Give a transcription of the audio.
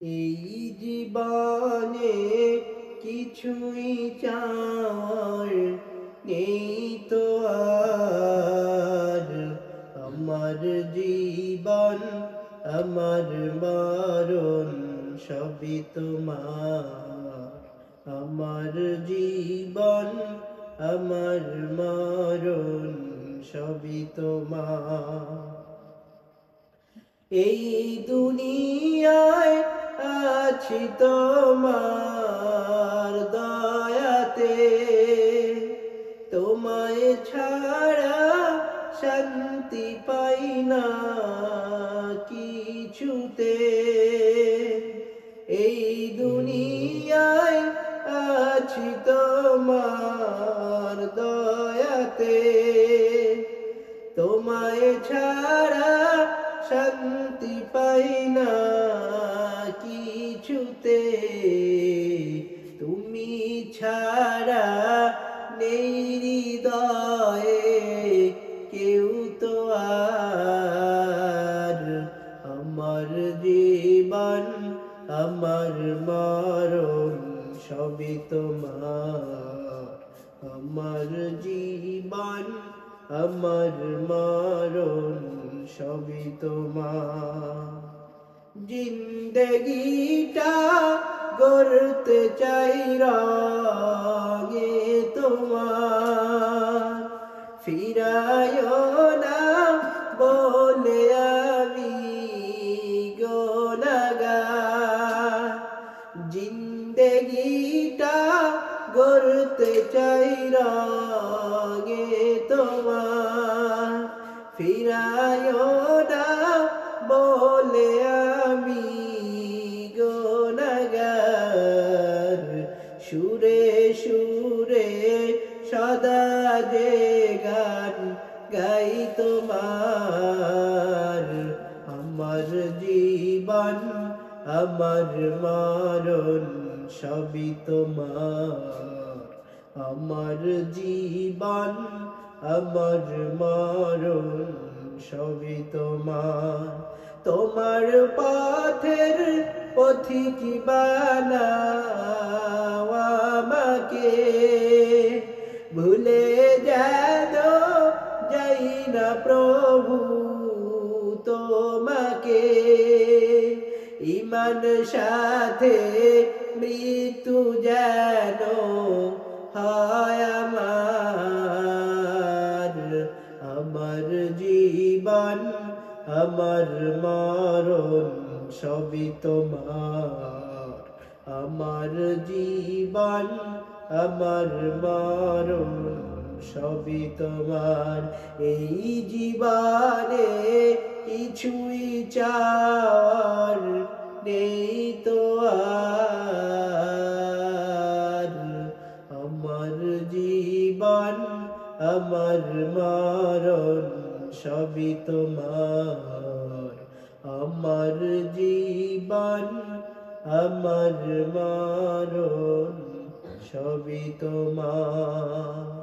এই জীবনে কিছুই চাওয়ার নেই তো আর। আমার জীবন আমার মরণ সবই তোমার। আমার জীবন আমার মরণ সবই তোমার। এই দুনিয়ায় আছি তোমার দয়াতে, তোমায় ছাড়া শান্তি পাই না কিছুতে। এই দুনিয়ায় আছি তোমার দয়াতে, তোমায় ছাড়া শান্তি পাই না কিছুতে। তুমি ছাড়া নেই হৃদয়ে কেউ তো আর। আমার জীবন আমার মরণ সবই তোমার। আমার জীবন আমার মরণ সবই তোমার। জিন্দগিটা গড়তে চাই রঙে তোমার। ফিরায়ো না বলে আমি গুনাহগার। জিন্দগিটা গড়তে চাই রঙে তোমার। ফিরায়ো না বলে আমি গুনাহগার। সুরে সুরে সদা যে গান গাই তোমার। আমার জীবন আমার মরণ সবই তোমার। আমার জীবন আমার মরণ সবই তোমার। তোমার পথের পথিক বানাও আমাকে, ভুলে যেন যাই না প্রভু তোমাকে। ঈমান সাথে মৃত্যু যেন হয় আমার। আমার জীবন আমার মরণ সবই তোমার। আমার জীবন আমার মরণ সবই তোমার। এই জীবনে কিছুই চাওয়ার নেই তো আর। আমার জীবন আমার মরণ সবই তোমার। আমার জীবন আমার মরণ সবই তোমার।